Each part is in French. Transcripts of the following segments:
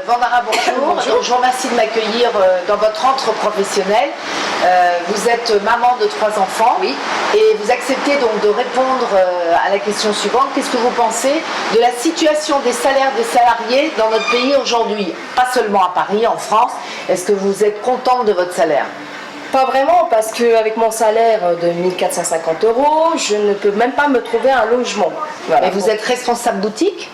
Vandara, bonjour. Bonjour. Je vous remercie de m'accueillir dans votre entre professionnel. Vous êtes maman de 3 enfants. Oui. Et vous acceptez donc de répondre à la question suivante. Qu'est-ce que vous pensez de la situation des salaires des salariés dans notre pays aujourd'hui? Pas seulement à Paris, en France. Est-ce que vous êtes contente de votre salaire? Pas vraiment, parce qu'avec mon salaire de 1450 €, je ne peux même pas me trouver un logement. Voilà. Et vous êtes responsable boutique?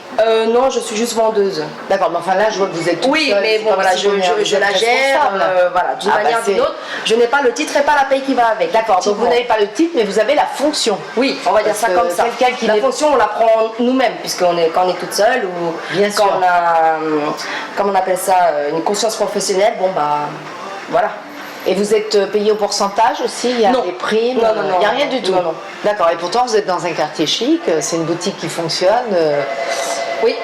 Non, je suis juste vendeuse. D'accord, mais enfin là, je vois que vous êtes toute Oui, seule, mais c'est bon, comme voilà, si vous je êtes la gère, responsable. voilà, d'une Ah, bah, manière ou d'une c'est- autre. Je n'ai pas le titre et pas la paye qui va avec. D'accord, donc vous effectivement. n'avez pas le titre, mais vous avez la fonction. Oui, on va dire Parce ça que comme ça. quelqu'un qui La n'est- fonction, on la prend nous-mêmes, puisqu'on est, quand on est toute seule ou Bien quand sûr. on a, comme on appelle ça, une conscience professionnelle, bon bah, voilà. Et vous êtes payé au pourcentage aussi? Il y a Non. des primes? Non, non, non, il n'y a non, rien du tout? non, non. D'accord, et pourtant vous êtes dans un quartier chic, c'est une boutique qui fonctionne. Oui.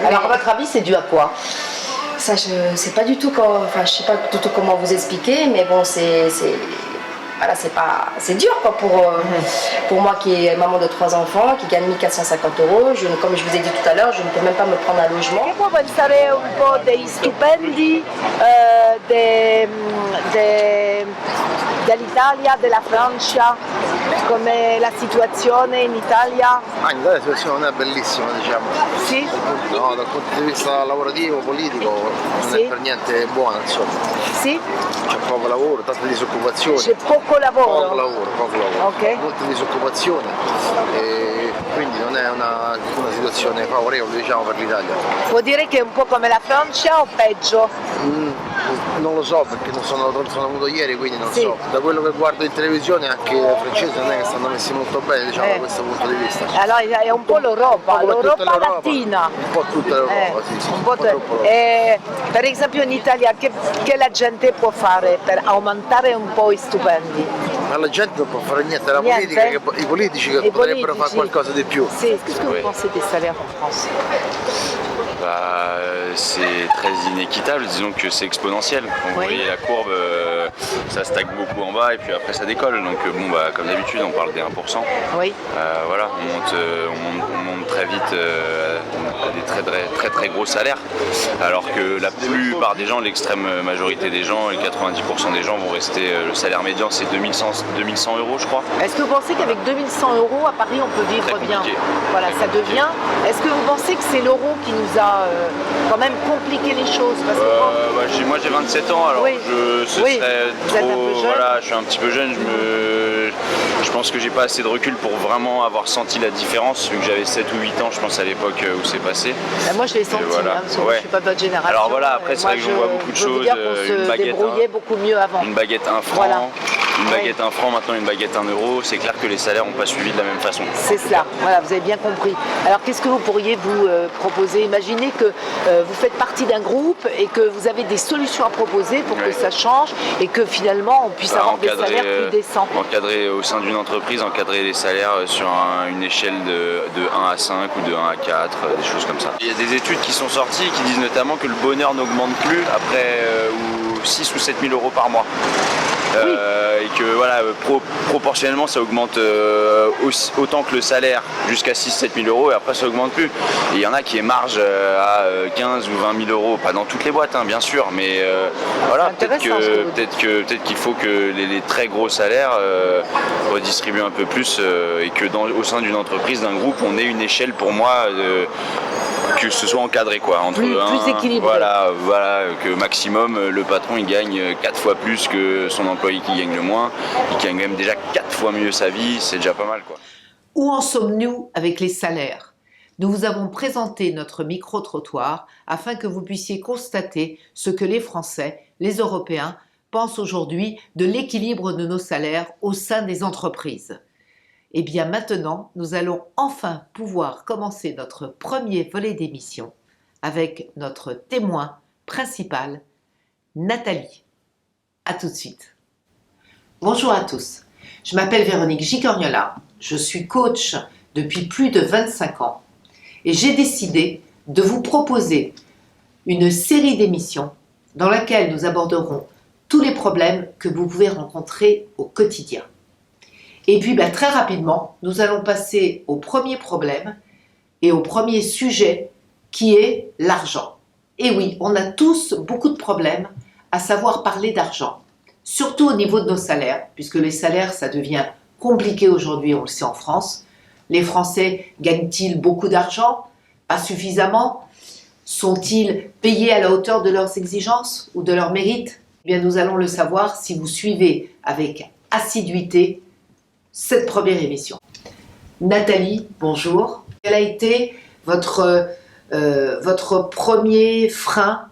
Alors Mais à votre avis, c'est dû à quoi? ça, je sais pas du tout enfin, je sais pas du tout comment vous expliquer, mais bon, voilà, c'est dur quoi pour moi qui est maman de 3 enfants, qui gagne 1450 €. Comme je vous ai dit tout à l'heure, je ne peux même pas me prendre un logement. Può pensare un po' dei stupendi dell'Italia, della Francia, come la situazione in Italia? In Italia la situazione non è bellissima, diciamo. Sì? No, dal punto di vista lavorativo, politico, non Sì. è per niente buona, insomma. Sì? C'è poco lavoro, tanta disoccupazione. C'è poco lavoro? Poco lavoro. Ok. Molta disoccupazione e quindi non è una situazione favorevole, diciamo, per l'Italia. Vuol dire che è un po' come la Francia o peggio? Non lo so perché non sono venuto ieri, quindi non Sì. so. Da quello che guardo in televisione anche i francesi non è che stanno messi molto bene, diciamo, da questo punto di vista. Allora è un po' l'Europa, Un po' tutta l'Europa latina. Un po' tutta l'Europa, sì, Un po' troppo. per esempio in Italia che la gente può fare per aumentare un po' i stipendi? Ma la gente non può fare niente, la Niente? politica, i politici che I potrebbero fare politici. qualcosa di più. Sì, qu'est-ce que Oui. vous pensez des salaires en France? Bah, c'est très inéquitable, disons que c'est exponentiel. Quand vous Oui. voyez la courbe, ça stagne beaucoup en bas et puis après ça décolle. Donc bon, bah, comme d'habitude, on parle des 1%. Oui. Voilà, on monte très vite à des très gros salaires. Alors que la plupart des gens, l'extrême majorité des gens, les 90% des gens vont rester, le salaire médian c'est 2100 €, je crois. Est-ce que vous pensez qu'avec 2100 € à Paris on peut vivre Très bien? compliqué. Voilà, Très ça compliqué. devient. Est-ce que vous pensez que c'est l'euro qui nous a quand même compliqué les choses? Parce que Moi j'ai 27 ans, alors Oui. ce Oui. serait Vous êtes un peu jeune. voilà, je suis un petit peu jeune, je pense que j'ai pas assez de recul pour vraiment avoir senti la différence, vu que j'avais 7 ou 8 ans, je pense à l'époque où c'est passé. moi je l'ai senti, voilà. hein, parce que moi, je suis pas de votre génération. Alors voilà, après, c'est Moi, vrai que j'en vois beaucoup de je veux choses, dire qu'on une se baguette, débrouillait beaucoup mieux avant. Une baguette 1 franc, Voilà. une baguette Oui. 1 franc, maintenant une baguette 1 €, c'est clair que les salaires n'ont pas suivi de la même façon. C'est cela, voilà, vous avez bien compris. Alors qu'est-ce que vous pourriez vous proposer? Imaginez que vous faites partie d'un groupe et que vous avez des solutions à proposer pour que Oui. ça change et que finalement on puisse avoir des salaires plus décents. Encadrer au sein d'une entreprise, encadrer les salaires sur une échelle de 1 à 5 ou de 1 à 4, des choses comme ça. Il y a des études qui sont sorties qui disent notamment que le bonheur n'augmente plus après 6 ou 7 000 € par mois. Et que voilà, proportionnellement ça augmente autant que le salaire jusqu'à 6-7 000 € et après ça augmente plus. Et il y en a qui émargent à 15 ou 20 000 €, pas dans toutes les boîtes hein, bien sûr, mais voilà, C'est intéressant, ce que vous peut-être qu'il faut que les très gros salaires redistribuent un peu plus et que au sein d'une entreprise, d'un groupe, on ait une échelle pour moi que ce soit encadré quoi, entre Plus équilibré. voilà, que maximum le patron il gagne 4 fois plus que son employé qui gagne le moins, il gagne même déjà 4 fois mieux sa vie, c'est déjà pas mal quoi. Où en sommes-nous avec les salaires? Nous vous avons présenté notre micro-trottoir afin que vous puissiez constater ce que les Français, les Européens, pensent aujourd'hui de l'équilibre de nos salaires au sein des entreprises. Et bien maintenant, nous allons enfin pouvoir commencer notre premier volet d'émission avec notre témoin principal, Nathalie. À tout de suite. Bonjour à tous, je m'appelle Véronique Gigorgnola, je suis coach depuis plus de 25 ans et j'ai décidé de vous proposer une série d'émissions dans laquelle nous aborderons tous les problèmes que vous pouvez rencontrer au quotidien. Et puis très rapidement, nous allons passer au premier problème et au premier sujet qui est l'argent. Et oui, on a tous beaucoup de problèmes à savoir parler d'argent, surtout au niveau de nos salaires, puisque les salaires, ça devient compliqué aujourd'hui, on le sait en France. Les Français gagnent-ils beaucoup d'argent? Pas suffisamment? Sont-ils payés à la hauteur de leurs exigences ou de leurs mérites? Eh bien, nous allons le savoir si vous suivez avec assiduité cette première émission. Nathalie, bonjour. Quel a été votre premier frein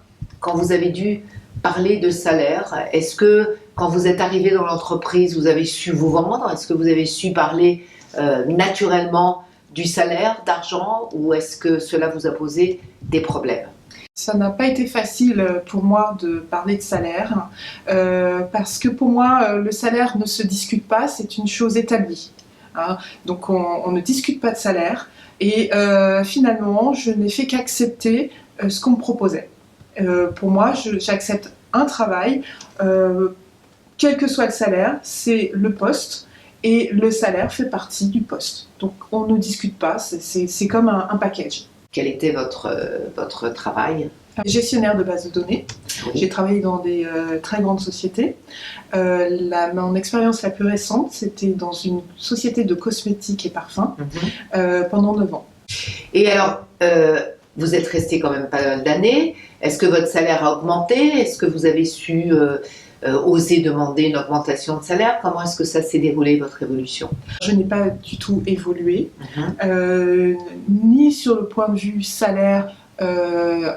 quand vous avez dû parler de salaire? Est-ce que quand vous êtes arrivé dans l'entreprise, vous avez su vous vendre? Est-ce que vous avez su parler naturellement du salaire, d'argent, ou est-ce que cela vous a posé des problèmes? Ça n'a pas été facile pour moi de parler de salaire, parce que pour moi, le salaire ne se discute pas, c'est une chose établie. Hein. Donc on ne discute pas de salaire, et finalement, je n'ai fait qu'accepter ce qu'on me proposait. Pour moi, j'accepte un travail, quel que soit le salaire, c'est le poste, et le salaire fait partie du poste. Donc on ne discute pas, c'est comme un package. Quel était votre travail? Gestionnaire de base de données. Oui. J'ai travaillé dans des très grandes sociétés. Mon expérience la plus récente, c'était dans une société de cosmétiques et parfums pendant 9 ans. Et alors, vous êtes resté quand même pas mal d'années. Est-ce que votre salaire a augmenté? Est-ce que vous avez su oser demander une augmentation de salaire? Comment est-ce que ça s'est déroulé, votre évolution? Je n'ai pas du tout évolué, ni sur le point de vue salaire,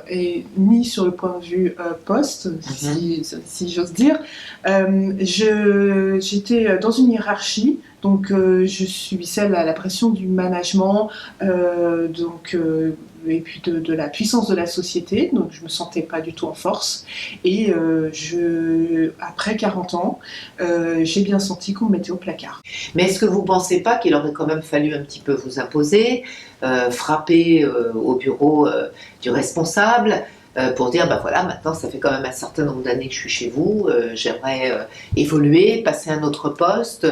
et ni sur le point de vue poste, si j'ose dire. J'étais dans une hiérarchie, donc je subissais la pression du management, et puis de la puissance de la société, donc je me sentais pas du tout en force. Et après 40 ans, j'ai bien senti qu'on me mettait au placard. Mais est-ce que vous ne pensez pas qu'il aurait quand même fallu un petit peu vous imposer, frapper au bureau du responsable pour dire, ben voilà, maintenant ça fait quand même un certain nombre d'années que je suis chez vous, j'aimerais évoluer, passer à un autre poste,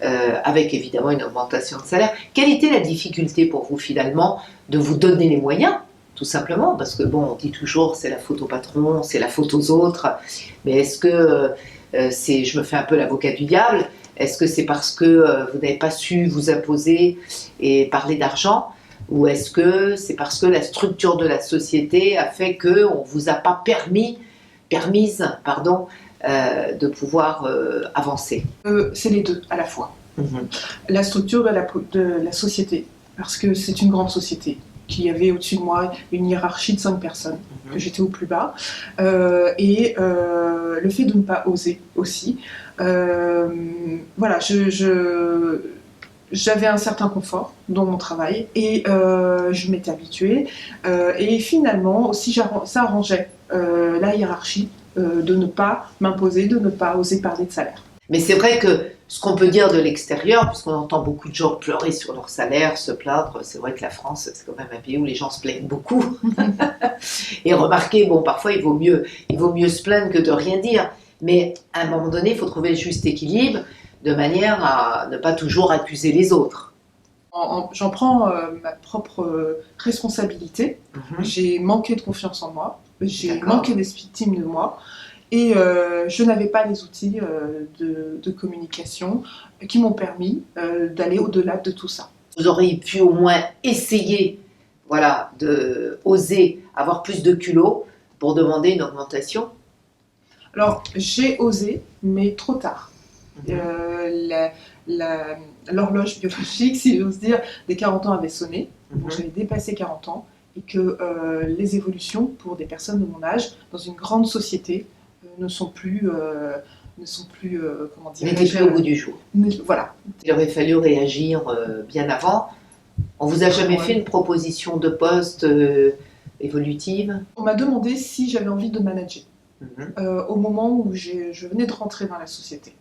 avec évidemment une augmentation de salaire. Quelle était la difficulté pour vous finalement de vous donner les moyens, tout simplement? Parce que bon, on dit toujours c'est la faute au patron, c'est la faute aux autres, mais est-ce que je me fais un peu l'avocat du diable, est-ce que c'est parce que vous n'avez pas su vous imposer et parler d'argent, ou est-ce que c'est parce que la structure de la société a fait qu'on ne vous a pas permise de pouvoir avancer? C'est les deux à la fois. La structure de la société, parce que c'est une grande société, qu'il y avait au-dessus de moi une hiérarchie de 5 personnes, que j'étais au plus bas, et le fait de ne pas oser aussi. Voilà, j'avais un certain confort dans mon travail, et je m'étais habituée, et finalement aussi ça arrangeait la hiérarchie, de ne pas m'imposer, de ne pas oser parler de salaire. Mais c'est vrai que ce qu'on peut dire de l'extérieur, puisqu'on entend beaucoup de gens pleurer sur leur salaire, se plaindre, c'est vrai que la France, c'est quand même un pays où les gens se plaignent beaucoup. Et remarquez, bon, parfois il vaut mieux se plaindre que de rien dire. Mais à un moment donné, il faut trouver le juste équilibre, de manière à ne pas toujours accuser les autres. J'en prends ma propre responsabilité. J'ai manqué de confiance en moi, j'ai manqué d'estime de moi, et je n'avais pas les outils de communication qui m'ont permis d'aller au-delà de tout ça. Vous auriez pu au moins essayer, voilà, de oser avoir plus de culot pour demander une augmentation? Alors j'ai osé, mais trop tard. L'horloge biologique, si j'ose dire, des 40 ans avait sonné. Donc j'avais dépassé 40 ans, et que les évolutions pour des personnes de mon âge dans une grande société ne sont plus comment dire, n'était plus au bout du jour. Voilà. Il aurait fallu réagir bien avant. On vous a jamais fait une proposition de poste évolutive? On m'a demandé si j'avais envie de manager au moment où je venais de rentrer dans la société.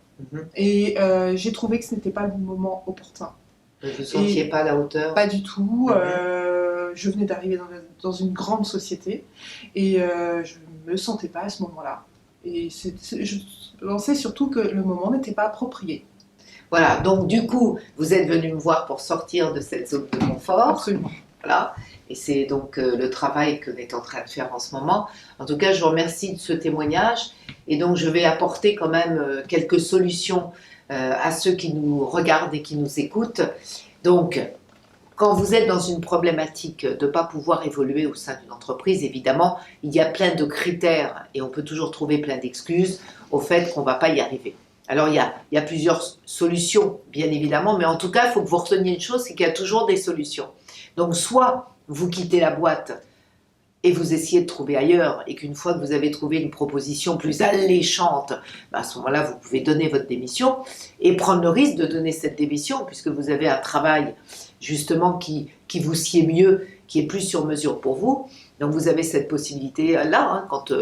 Et j'ai trouvé que ce n'était pas le moment opportun. Vous ne vous sentiez pas à la hauteur? Pas du tout. Je venais d'arriver dans une grande société, et je ne me sentais pas à ce moment-là. Et je pensais surtout que le moment n'était pas approprié. Voilà, donc du coup, vous êtes venu me voir pour sortir de cette zone de confort. Absolument. Voilà. Et c'est donc le travail qu'on est en train de faire en ce moment. En tout cas, je vous remercie de ce témoignage. Et donc, je vais apporter quand même quelques solutions à ceux qui nous regardent et qui nous écoutent. Donc, quand vous êtes dans une problématique de ne pas pouvoir évoluer au sein d'une entreprise, évidemment, il y a plein de critères et on peut toujours trouver plein d'excuses au fait qu'on ne va pas y arriver. Alors, il y a plusieurs solutions, bien évidemment, mais en tout cas, il faut que vous reteniez une chose, c'est qu'il y a toujours des solutions. Donc, soit vous quittez la boîte et vous essayez de trouver ailleurs, et qu'une fois que vous avez trouvé une proposition plus alléchante, à ce moment-là, vous pouvez donner votre démission et prendre le risque de donner cette démission, puisque vous avez un travail justement qui vous sied mieux, qui est plus sur mesure pour vous. Donc, vous avez cette possibilité-là, quand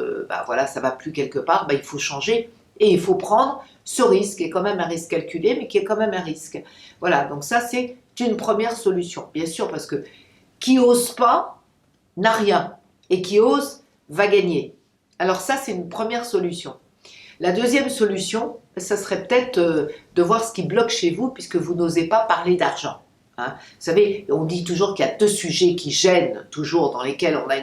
voilà, ça ne va plus quelque part, il faut changer. Et il faut prendre ce risque, qui est quand même un risque calculé, mais qui est quand même un risque. Voilà, donc ça, c'est une première solution. Bien sûr, parce que qui n'ose pas n'a rien. Et qui ose va gagner. Alors ça, c'est une première solution. La deuxième solution, ça serait peut-être de voir ce qui bloque chez vous, puisque vous n'osez pas parler d'argent. Vous savez, on dit toujours qu'il y a 2 sujets qui gênent toujours, dans lesquels on a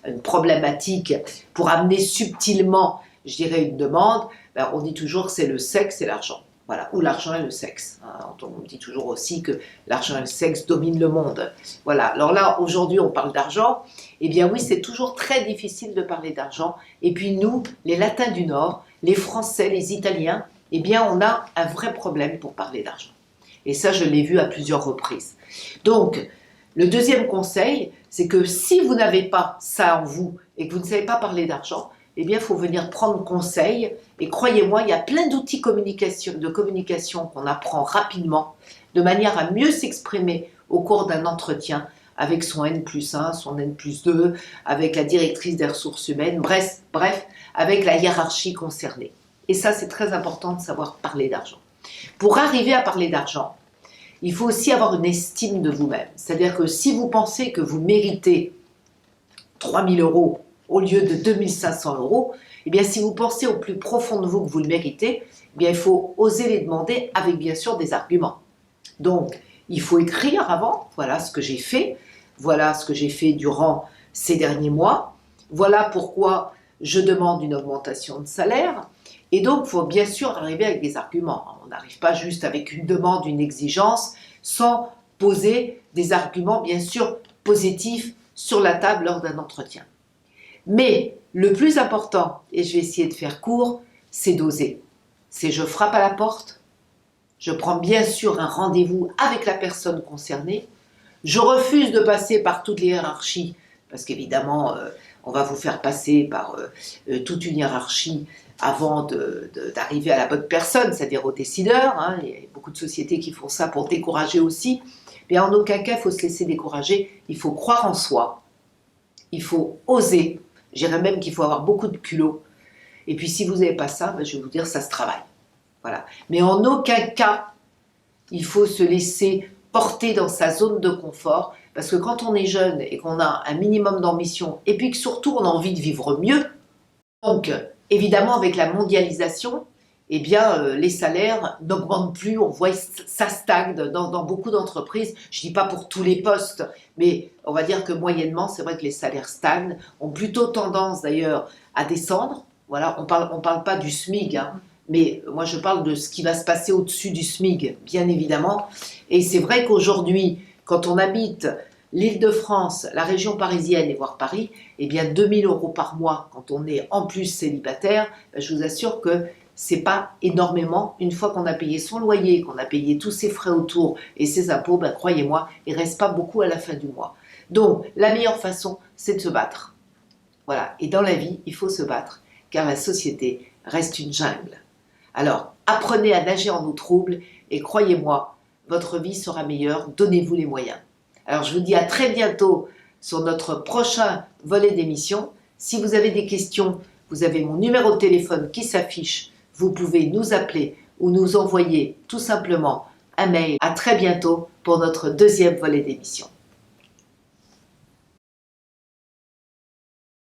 une problématique pour amener subtilement, je dirais, une demande. On dit toujours que c'est le sexe et l'argent. Voilà, ou l'argent et le sexe. On dit toujours aussi que l'argent et le sexe dominent le monde. Voilà, alors là, aujourd'hui, on parle d'argent. Eh bien oui, c'est toujours très difficile de parler d'argent. Et puis nous, les Latins du Nord, les Français, les Italiens, eh bien on a un vrai problème pour parler d'argent. Et ça, je l'ai vu à plusieurs reprises. Donc, le deuxième conseil, c'est que si vous n'avez pas ça en vous et que vous ne savez pas parler d'argent, eh bien, il faut venir prendre conseil. Et croyez-moi, il y a plein d'outils de communication qu'on apprend rapidement, de manière à mieux s'exprimer au cours d'un entretien avec son N+1, son N+2, avec la directrice des ressources humaines, bref, avec la hiérarchie concernée. Et ça, c'est très important de savoir parler d'argent. Pour arriver à parler d'argent, il faut aussi avoir une estime de vous-même. C'est-à-dire que si vous pensez que vous méritez 3 000 € au lieu de 2 500 €, eh bien, si vous pensez au plus profond de vous que vous le méritez, eh bien, il faut oser les demander avec bien sûr des arguments. Donc, il faut écrire avant, voilà ce que j'ai fait, voilà ce que j'ai fait durant ces derniers mois, voilà pourquoi je demande une augmentation de salaire. Et donc, il faut bien sûr arriver avec des arguments. On n'arrive pas juste avec une demande, une exigence, sans poser des arguments bien sûr positifs sur la table lors d'un entretien. Mais le plus important, et je vais essayer de faire court, c'est d'oser. C'est je frappe à la porte, je prends bien sûr un rendez-vous avec la personne concernée, je refuse de passer par toutes les hiérarchies, parce qu'évidemment, on va vous faire passer par toute une hiérarchie avant d'arriver à la bonne personne, c'est-à-dire aux décideurs. Il y a beaucoup de sociétés qui font ça pour décourager aussi. Mais en aucun cas, il faut se laisser décourager, il faut croire en soi, il faut oser. Je dirais même qu'il faut avoir beaucoup de culot. Et puis si vous n'avez pas ça, je vais vous dire, ça se travaille. Voilà. Mais en aucun cas, il faut se laisser porter dans sa zone de confort. Parce que quand on est jeune et qu'on a un minimum d'ambition, et puis que surtout on a envie de vivre mieux, donc évidemment avec la mondialisation, eh bien les salaires n'augmentent plus, on voit ça stagne dans beaucoup d'entreprises. Je ne dis pas pour tous les postes, mais on va dire que moyennement, c'est vrai que les salaires stagnent, ont plutôt tendance d'ailleurs à descendre. Voilà, on parle pas du SMIC, mais moi je parle de ce qui va se passer au-dessus du SMIC, bien évidemment. Et c'est vrai qu'aujourd'hui, quand on habite l'Île-de-France, la région parisienne et voire Paris, eh bien 2 000 € par mois, quand on est en plus célibataire, je vous assure que c'est pas énormément. Une fois qu'on a payé son loyer, qu'on a payé tous ses frais autour et ses impôts, croyez-moi, il ne reste pas beaucoup à la fin du mois. Donc, la meilleure façon, c'est de se battre. Voilà. Et dans la vie, il faut se battre, car la société reste une jungle. Alors, apprenez à nager en eau trouble et croyez-moi, votre vie sera meilleure. Donnez-vous les moyens. Alors, je vous dis à très bientôt sur notre prochain volet d'émission. Si vous avez des questions, vous avez mon numéro de téléphone qui s'affiche. Vous pouvez nous appeler ou nous envoyer tout simplement un mail. À très bientôt pour notre deuxième volet d'émission.